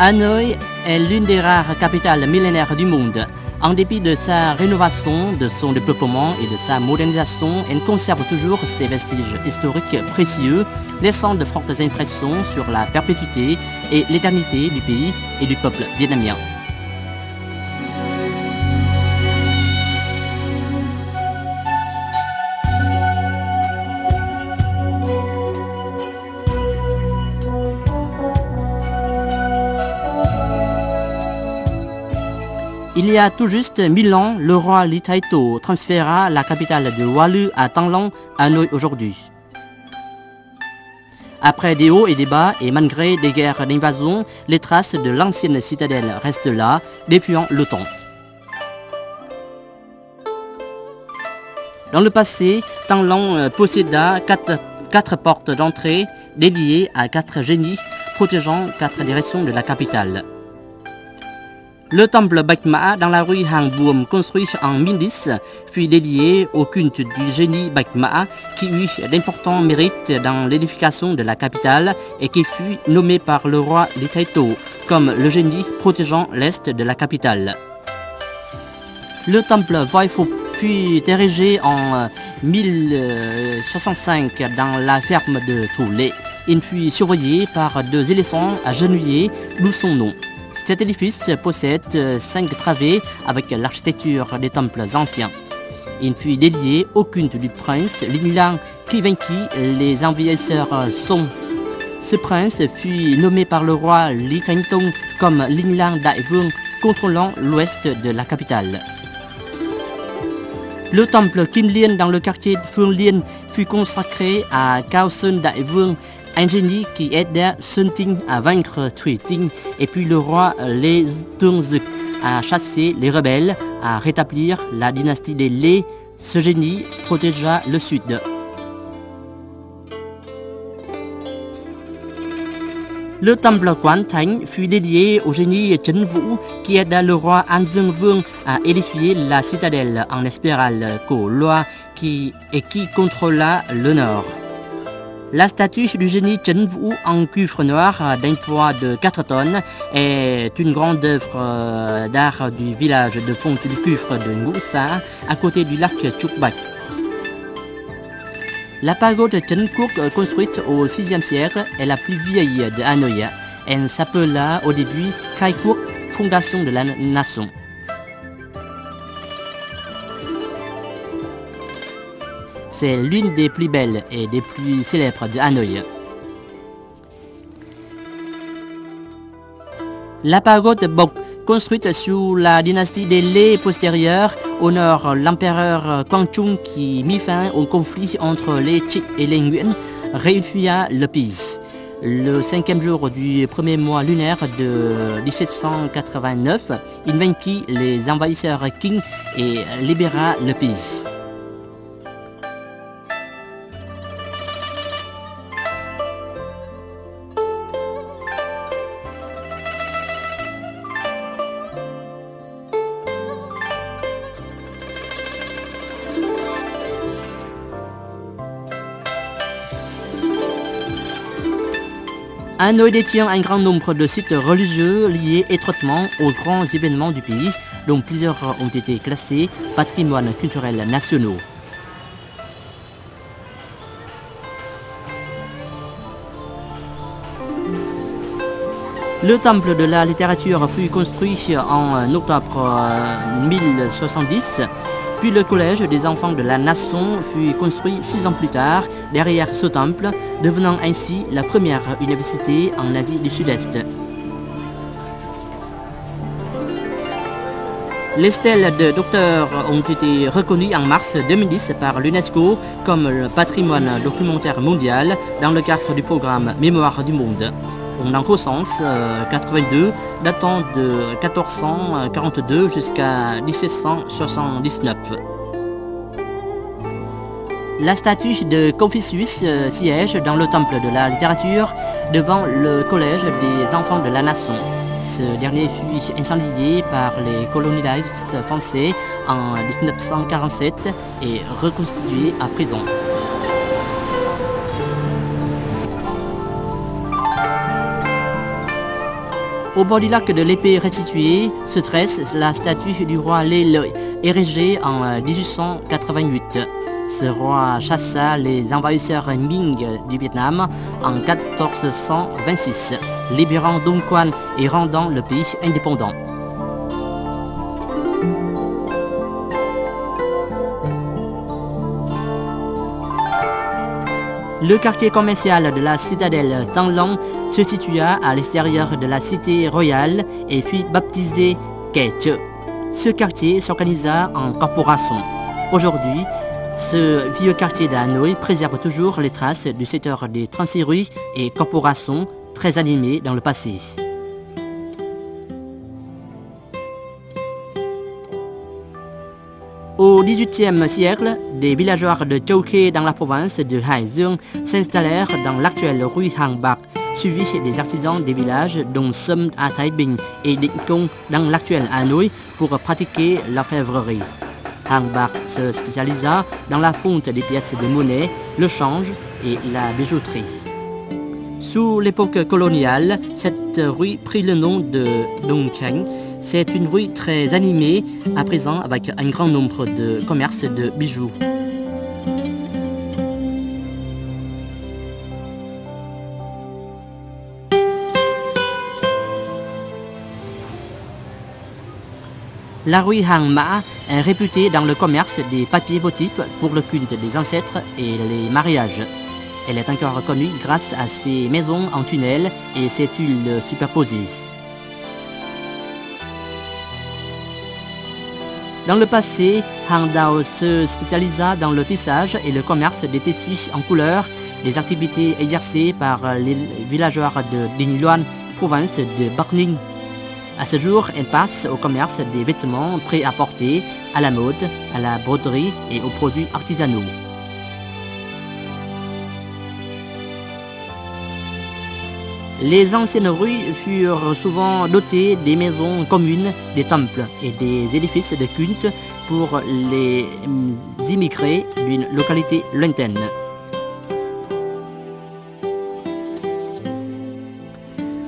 Hanoï est l'une des rares capitales millénaires du monde. En dépit de sa rénovation, de son développement et de sa modernisation, elle conserve toujours ses vestiges historiques précieux, laissant de fortes impressions sur la perpétuité et l'éternité du pays et du peuple vietnamien. Il y a tout juste 1000 ans, le roi Ly Thái Tổ transféra la capitale de Hoa Lư à Thăng Long, Hanoï aujourd'hui. Après des hauts et des bas et malgré des guerres d'invasion, les traces de l'ancienne citadelle restent là, défiant le temps. Dans le passé, Thăng Long posséda quatre portes d'entrée dédiées à 4 génies, protégeant 4 directions de la capitale. Le temple Bạch Mã dans la rue Hàng Buồm, construit en 1010, fut dédié au culte du génie Bạch Mã qui eut d'importants mérites dans l'édification de la capitale et qui fut nommé par le roi Ly Thái Tổ comme le génie protégeant l'est de la capitale. Le temple Voi Phục fut érigé en 1065 dans la ferme de Thủ Lệ. Il fut surveillé par 2 éléphants agenouillés, d'où son nom. Cet édifice possède 5 travées avec l'architecture des temples anciens. Il fut dédié au culte du prince Linh Lang qui vainquit les envahisseurs Song. Ce prince fut nommé par le roi Lý Thánh Tông comme Linh Lang Đại Vương, contrôlant l'ouest de la capitale. Le temple Kim Liên dans le quartier Phương Liên fut consacré à Cao Sơn Đại Vương, un génie qui aida Sơn Tinh à vaincre Thủy Tinh, et puis le roi Lê Tương Dực à chasser les rebelles, à rétablir la dynastie des Lê. Ce génie protégea le sud. Le temple Quán Thánh fut dédié au génie Trấn Vũ qui aida le roi An Dương Vương à édifier la citadelle en espérale Cổ Loa qui contrôla le nord. La statue du génie Trấn Vũ en cuivre noir d'un poids de 4 tonnes est une grande œuvre d'art du village de fonte du cuivre de Ngũ Sa à côté du lac Trúc Bạch. La pagode Trấn Quốc construite au VIe siècle est la plus vieille de Hanoï. Elle s'appela au début Khai Quốc, fondation de la nation. C'est l'une des plus belles et des plus célèbres de Hanoï. La pagode Bok, construite sous la dynastie des Lê postérieure, honore l'empereur Quang Trung qui mit fin au conflit entre les Trịnh et les Nguyễn, réunia le pays. Le 5e jour du premier mois lunaire de 1789, il vainquit les envahisseurs Kinh et libéra le pays. Hanoï détient un grand nombre de sites religieux liés étroitement aux grands événements du pays, dont plusieurs ont été classés patrimoine culturel nationaux. Le temple de la littérature fut construit en octobre 1070, puis le collège des enfants de la nation fut construit 6 ans plus tard derrière ce temple, devenant ainsi la première université en Asie du Sud-Est. Les stèles de docteurs ont été reconnues en mars 2010 par l'UNESCO comme le patrimoine documentaire mondial dans le cadre du programme Mémoire du monde. On en recense 82 datant de 1442 jusqu'à 1779. La statue de Confucius siège dans le temple de la littérature devant le collège des enfants de la nation. Ce dernier fut incendié par les colonialistes français en 1947 et reconstitué à prison. Au bord du lac de l'épée restituée se dresse la statue du roi Lê Lợi, érigée en 1888. Ce roi chassa les envahisseurs Ming du Vietnam en 1426, libérant Dong Quan et rendant le pays indépendant. Le quartier commercial de la citadelle Thăng Long se situa à l'extérieur de la cité royale et fut baptisé Kẻ Chợ. Ce quartier s'organisa en corporations. Aujourd'hui, ce vieux quartier d'Hanoï préserve toujours les traces du secteur des transferues et corporations très animées dans le passé. Au XVIIIe siècle, des villageois de Châu Khê dans la province de Hải Dương s'installèrent dans l'actuelle rue Hàng Bạc, suivis des artisans des villages dont Sâm à Thái Bình et Định Công dans l'actuel Hanoï pour pratiquer l'orfèvrerie. Hàng Bạc se spécialisa dans la fonte des pièces de monnaie, le change et la bijouterie. Sous l'époque coloniale, cette rue prit le nom de Đông Khánh. C'est une rue très animée, à présent avec un grand nombre de commerces de bijoux. La rue Hàng Mã est réputée dans le commerce des papiers votifs pour le culte des ancêtres et les mariages. Elle est encore reconnue grâce à ses maisons en tunnel et ses tuiles superposées. Dans le passé, Hang Dao se spécialisa dans le tissage et le commerce des tissus en couleur, des activités exercées par les villageois de Dinh Loan, province de Bắc Ninh. À ce jour, elle passe au commerce des vêtements prêts à porter, à la mode, à la broderie et aux produits artisanaux. Les anciennes rues furent souvent dotées des maisons communes, des temples et des édifices de culte pour les immigrés d'une localité lointaine.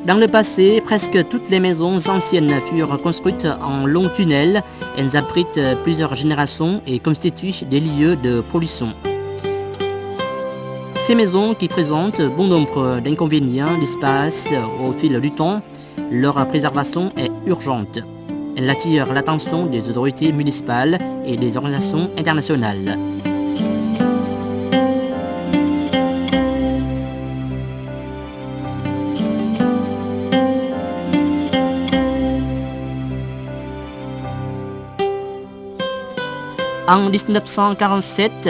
Dans le passé, presque toutes les maisons anciennes furent construites en longs tunnels. Elles abritent plusieurs générations et constituent des lieux de pollution. Ces maisons, qui présentent bon nombre d'inconvénients, disparaissent au fil du temps. Leur préservation est urgente. Elle attire l'attention des autorités municipales et des organisations internationales. En 1947,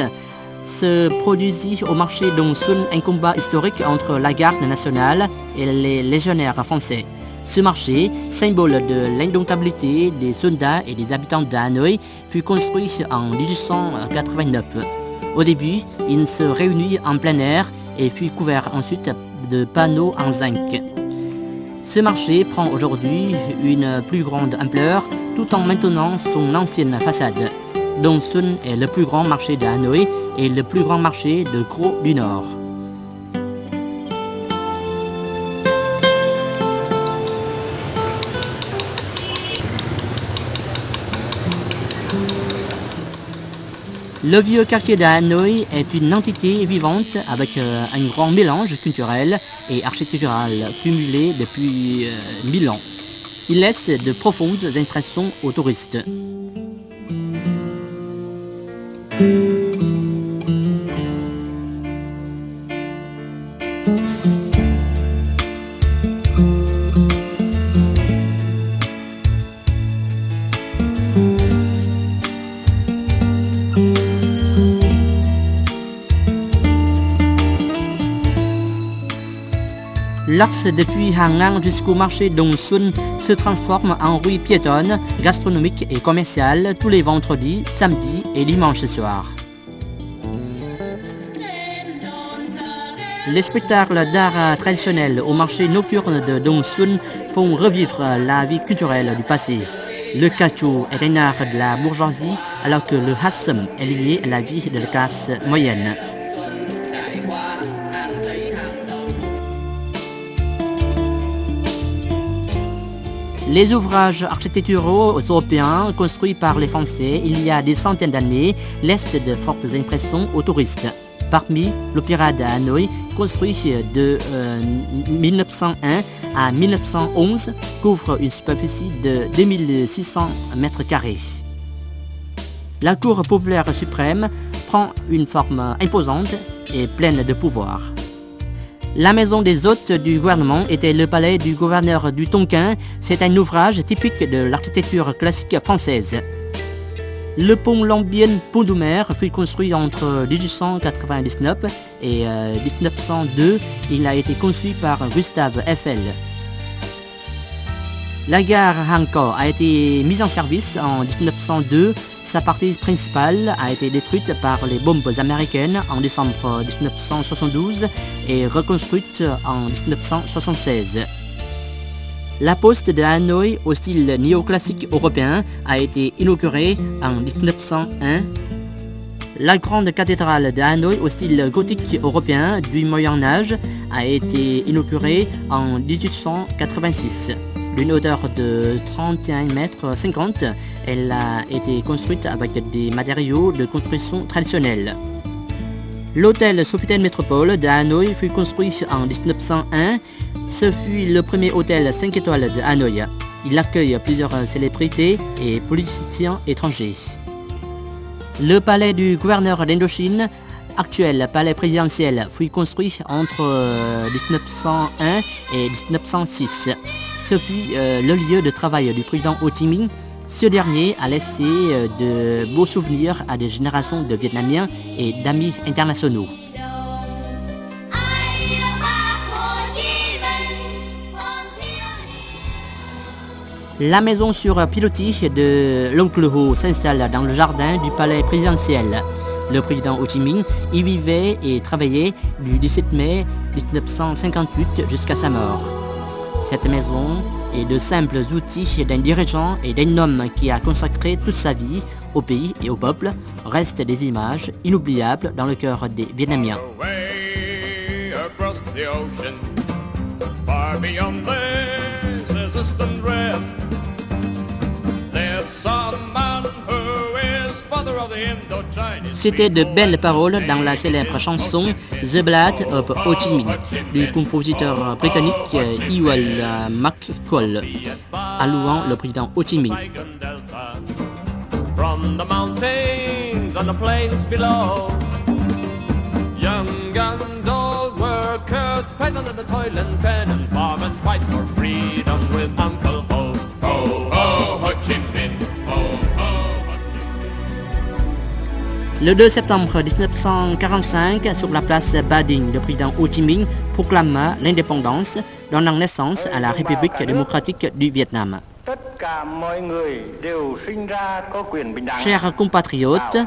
se produisit au marché Đông Xuân un combat historique entre la garde nationale et les légionnaires français. Ce marché, symbole de l'indomptabilité des soldats et des habitants d'Hanoï, fut construit en 1889. Au début, il se réunit en plein air et fut couvert ensuite de panneaux en zinc. Ce marché prend aujourd'hui une plus grande ampleur tout en maintenant son ancienne façade. Đông Xuân est le plus grand marché de Hanoï et le plus grand marché de gros du Nord. Le vieux quartier de Hanoï est une entité vivante avec un grand mélange culturel et architectural cumulé depuis 1000 ans. Il laisse de profondes impressions aux touristes. L'axe depuis Hàng Ngang jusqu'au marché Đông Xuân se transforme en rue piétonne, gastronomique et commerciale tous les vendredis, samedis et dimanches soirs. Les spectacles d'art traditionnels au marché nocturne de Đông Xuân font revivre la vie culturelle du passé. Le caoutchouc est un art de la bourgeoisie alors que le hát sẩm est lié à la vie de la classe moyenne. Les ouvrages architecturaux européens construits par les Français il y a des centaines d'années laissent de fortes impressions aux touristes. Parmi l'Opéra de Hanoï, construit de 1901 à 1911, couvre une superficie de 2600 mètres carrés. La tour populaire suprême prend une forme imposante et pleine de pouvoir. La maison des hôtes du gouvernement était le palais du gouverneur du Tonkin. C'est un ouvrage typique de l'architecture classique française. Le pont Lambienne-Pont-Doumer fut construit entre 1899 et 1902. Il a été conçu par Gustave Eiffel. La gare Hancock a été mise en service en 1902. Sa partie principale a été détruite par les bombes américaines en décembre 1972 et reconstruite en 1976. La poste de Hanoï au style néoclassique européen a été inaugurée en 1901. La grande cathédrale de Hanoï au style gothique européen du Moyen Âge a été inaugurée en 1886. D'une hauteur de 31,50 mètres, elle a été construite avec des matériaux de construction traditionnels. L'hôtel Sofitel Métropole de Hanoï fut construit en 1901. Ce fut le premier hôtel 5 étoiles de Hanoï. Il accueille plusieurs célébrités et politiciens étrangers. Le palais du gouverneur d'Indochine, actuel palais présidentiel, fut construit entre 1901 et 1906. Ce fut le lieu de travail du président Ho Chi Minh. Ce dernier a laissé de beaux souvenirs à des générations de Vietnamiens et d'amis internationaux. La maison sur pilotis de l'oncle Ho s'installe dans le jardin du palais présidentiel. Le président Ho Chi Minh y vivait et travaillait du 17 mai 1958 jusqu'à sa mort. Cette maison est de simples outils d'un dirigeant et d'un homme qui a consacré toute sa vie au pays et au peuple, restent des images inoubliables dans le cœur des Vietnamiens. C'était de belles paroles dans la célèbre chanson The Blood of Ho Chi Minh du compositeur britannique Ewell McCall, allouant le président Ho Chi Minh. From the mountains and the plains below, young and old workers, peasant and the toiling pen, and farmers fight for freedom with Uncle Ho. Ho, ho, Ho Chi Minh, ho, ho. Le 2 septembre 1945, sur la place Ba Dinh, le président Ho Chi Minh proclama l'indépendance, donnant naissance à la République démocratique du Vietnam. Chers compatriotes,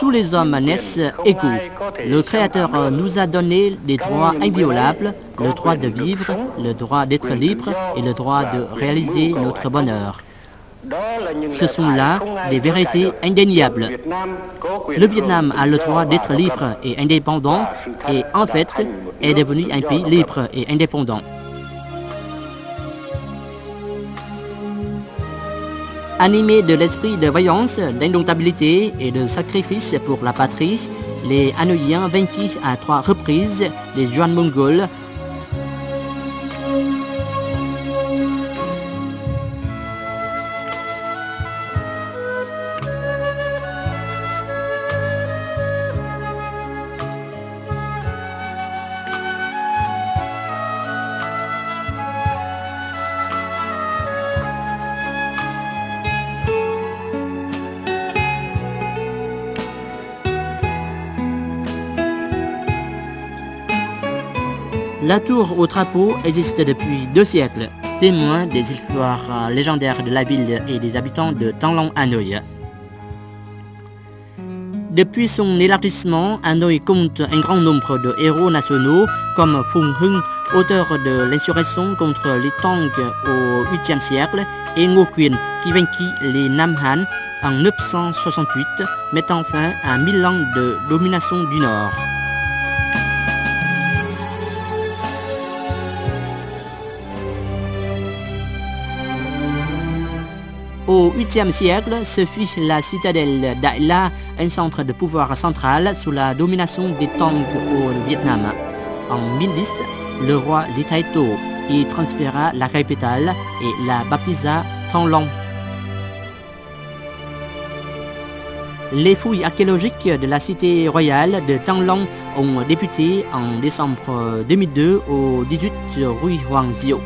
tous les hommes naissent égaux. Le Créateur nous a donné des droits inviolables, le droit de vivre, le droit d'être libre et le droit de réaliser notre bonheur. Ce sont là des vérités indéniables. Le Vietnam a le droit d'être libre et indépendant et en fait est devenu un pays libre et indépendant. Animés de l'esprit de vaillance, d'indomptabilité et de sacrifice pour la patrie, les Hanoïens vainquirent à 3 reprises les Yuan mongols. La tour au drapeau existe depuis 2 siècles, témoin des histoires légendaires de la ville et des habitants de Thang Long Hanoï. Depuis son élargissement, Hanoï compte un grand nombre de héros nationaux comme Phung Hung, auteur de l'insurrection contre les Tang au 8e siècle, et Ngo Quyên qui vainquit les Nam Han en 968, mettant fin à 1000 ans de domination du Nord. Au 8e siècle, ce fut la citadelle Đại La, un centre de pouvoir central sous la domination des Tang au Vietnam. En 1010, le roi Lý Thái Tổ y transféra la capitale et la baptisa Thăng Long. Les fouilles archéologiques de la cité royale de Thăng Long ont débuté en décembre 2002 au 18 rue Hoàng Diệu.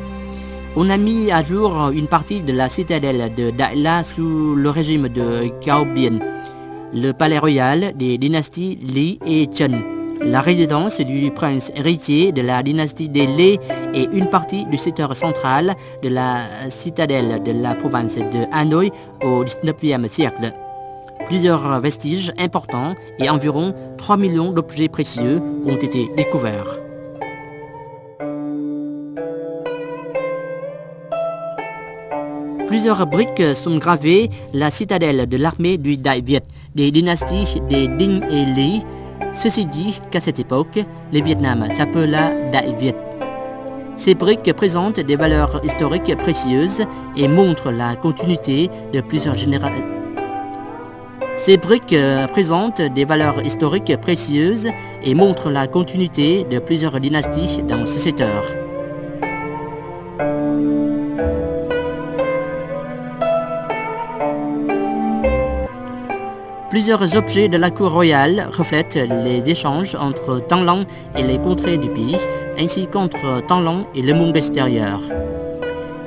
On a mis à jour une partie de la citadelle de Đại La sous le régime de Cao Biên, le palais royal des dynasties Lý et Trần, la résidence du prince héritier de la dynastie des Lê et une partie du secteur central de la citadelle de la province de Hanoï au 19e siècle. Plusieurs vestiges importants et environ 3 millions d'objets précieux ont été découverts. Plusieurs briques sont gravées la citadelle de l'armée du Đại Việt, des dynasties des Dinh et Lý. Ceci dit qu'à cette époque, le Vietnam s'appela Đại Việt. Ces briques présentent des valeurs historiques précieuses et montrent la continuité de plusieurs générations. Ces briques présentent des valeurs historiques précieuses et montrent la continuité de plusieurs dynasties dans ce secteur. Plusieurs objets de la cour royale reflètent les échanges entre Thăng Long et les contrées du pays, ainsi qu'entre Thăng Long et le monde extérieur.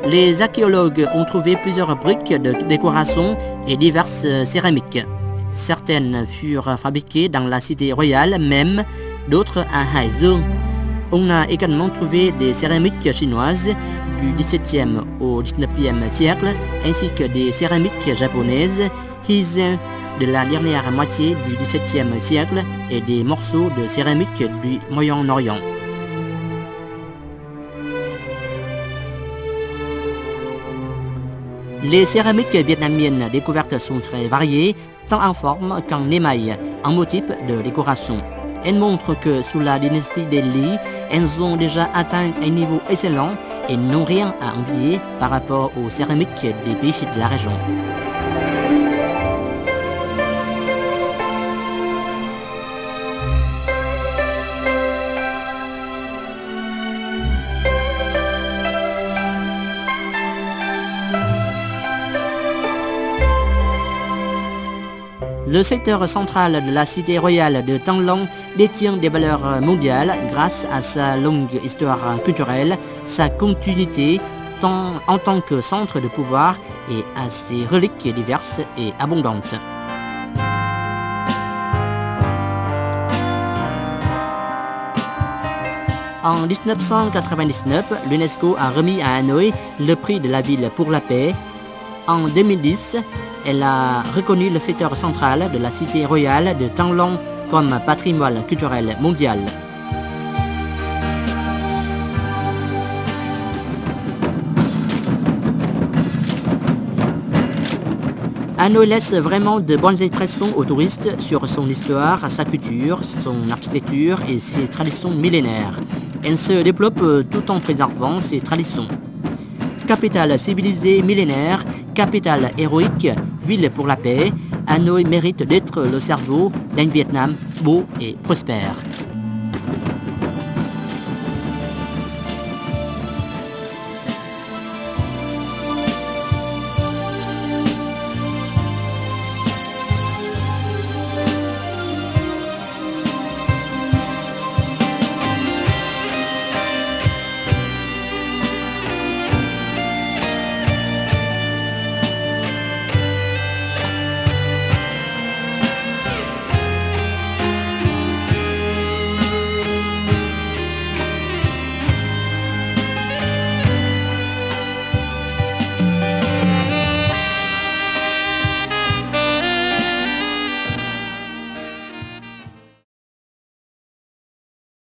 Les archéologues ont trouvé plusieurs briques de décoration et diverses céramiques. Certaines furent fabriquées dans la cité royale même, d'autres à Hải Dương. On a également trouvé des céramiques chinoises du XVIIe au XIXe siècle, ainsi que des céramiques japonaises, Heizhen, de la dernière moitié du XVIIe siècle et des morceaux de céramique du Moyen-Orient. Les céramiques vietnamiennes découvertes sont très variées, tant en forme qu'en émail, en motifs de décoration. Elles montrent que sous la dynastie des Lý, elles ont déjà atteint un niveau excellent et n'ont rien à envier par rapport aux céramiques des pays de la région. Le secteur central de la cité royale de Thăng Long détient des valeurs mondiales grâce à sa longue histoire culturelle, sa continuité en tant que centre de pouvoir et à ses reliques diverses et abondantes. En 1999, l'UNESCO a remis à Hanoï le prix de la ville pour la paix. En 2010, elle a reconnu le secteur central de la cité royale de Thăng Long comme patrimoine culturel mondial. Hanoï laisse vraiment de bonnes impressions aux touristes sur son histoire, sa culture, son architecture et ses traditions millénaires. Elle se développe tout en préservant ses traditions. Capitale civilisée millénaire, capitale héroïque, ville pour la paix, Hanoï mérite d'être le cerveau d'un Vietnam beau et prospère.